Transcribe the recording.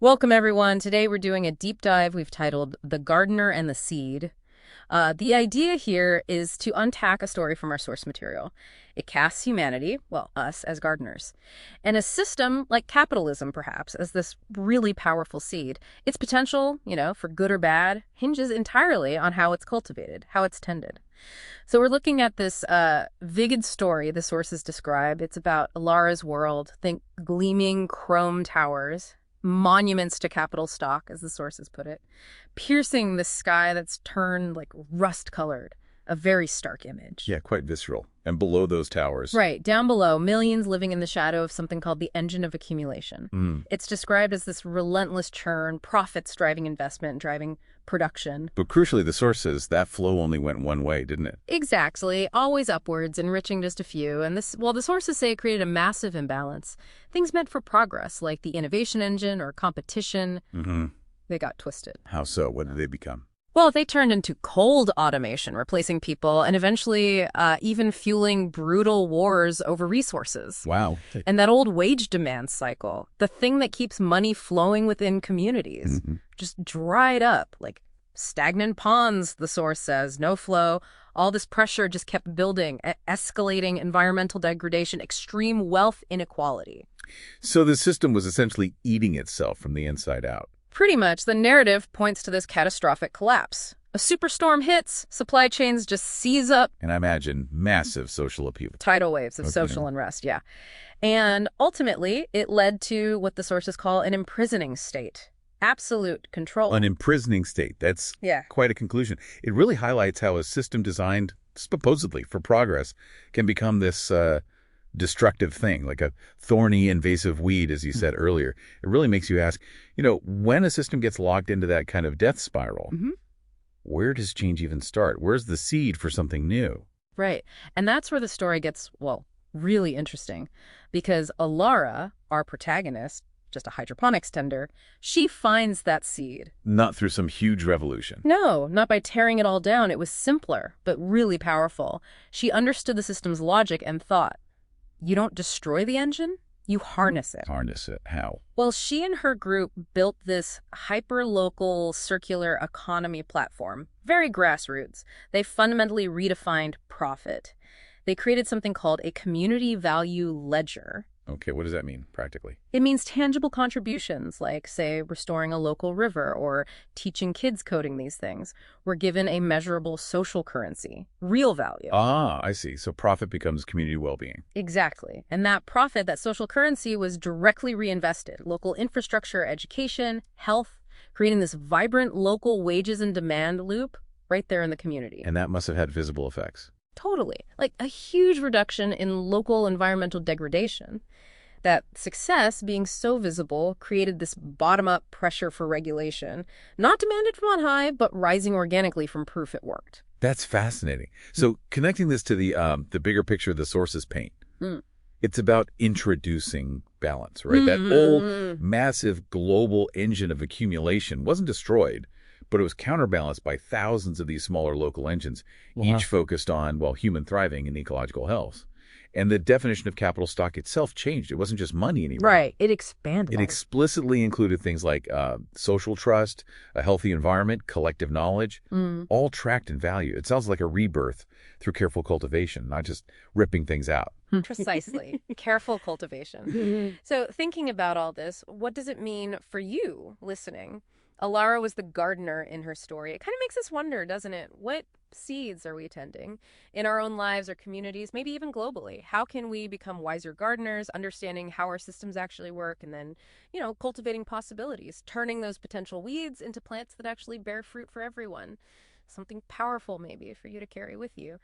Welcome, everyone. Today we're doing a deep dive we've titled The Gardener and the Seed. The idea here is to untack a story from our source material. It casts humanity, well, us, as gardeners, and a system like capitalism, perhaps, as this really powerful seed. Its potential, for good or bad, hinges entirely on how it's cultivated, how it's tended. So we're looking at this vivid story the sources describe. It's about Elara's world. Think gleaming chrome towers, monuments to capital stock, as the sources put it, piercing the sky that's turned like rust-colored, a very stark image. Yeah, quite visceral. And below those towers. Right, down below, millions living in the shadow of something called the Engine of Accumulation. It's described as this relentless churn, profits driving investment, driving production. But crucially, the source says that flow only went one way, didn't it? Exactly, always upwards, enriching just a few. And this, well, the sources say it created a massive imbalance. Things meant for progress, like the innovation engine or competition, they got twisted. How so? What did they become? Well, they turned into cold automation, replacing people, and eventually even fueling brutal wars over resources. Wow. And that old wage demand cycle, the thing that keeps money flowing within communities, just dried up, like stagnant ponds, the source says, no flow. All this pressure just kept building, escalating environmental degradation, extreme wealth inequality. So the system was essentially eating itself from the inside out. Pretty much, the narrative points to this catastrophic collapse. A superstorm hits, supply chains just seize up. And I imagine massive social upheaval. Tidal waves of social unrest, yeah. And ultimately, it led to what the sources call an imprisoning state. Absolute control. An imprisoning state. That's quite a conclusion. It really highlights how a system designed supposedly for progress can become this destructive thing, like a thorny, invasive weed, as you said earlier. It really makes you ask, when a system gets locked into that kind of death spiral, where does change even start? Where's the seed for something new? Right. And that's where the story gets, well, really interesting. Because Elara, our protagonist, just a hydroponics tender, she finds that seed. Not through some huge revolution. No, not by tearing it all down. It was simpler, but really powerful. She understood the system's logic and thought, you don't destroy the engine, you harness it. Harness it. How? Well, she and her group built this hyper-local circular economy platform, very grassroots. They fundamentally redefined profit. They created something called a community value ledger. Okay, what does that mean practically? It means tangible contributions, like, say, restoring a local river or teaching kids coding these things, were given a measurable social currency, real value. Ah, I see. So profit becomes community well-being. Exactly. And that profit, that social currency, was directly reinvested. Local infrastructure, education, health, creating this vibrant local wages and demand loop right there in the community. And that must have had visible effects. Totally. Like a huge reduction in local environmental degradation. That success, being so visible, created this bottom-up pressure for regulation, not demanded from on high, but rising organically from proof it worked. That's fascinating. So connecting this to the bigger picture the sources paint, it's about introducing balance, right? That old, massive global engine of accumulation wasn't destroyed, but it was counterbalanced by thousands of these smaller local engines, each focused on, human thriving and ecological health. And the definition of capital stock itself changed. It wasn't just money anymore. Right. It expanded. It explicitly included things like social trust, a healthy environment, collective knowledge, all tracked in value. It sounds like a rebirth through careful cultivation, not just ripping things out. Precisely. Careful cultivation. So thinking about all this, what does it mean for you listening? Elara was the gardener in her story. It kind of makes us wonder, doesn't it? What seeds are we tending in our own lives or communities, maybe even globally? How can we become wiser gardeners, understanding how our systems actually work, and then, cultivating possibilities, turning those potential weeds into plants that actually bear fruit for everyone? Something powerful maybe for you to carry with you.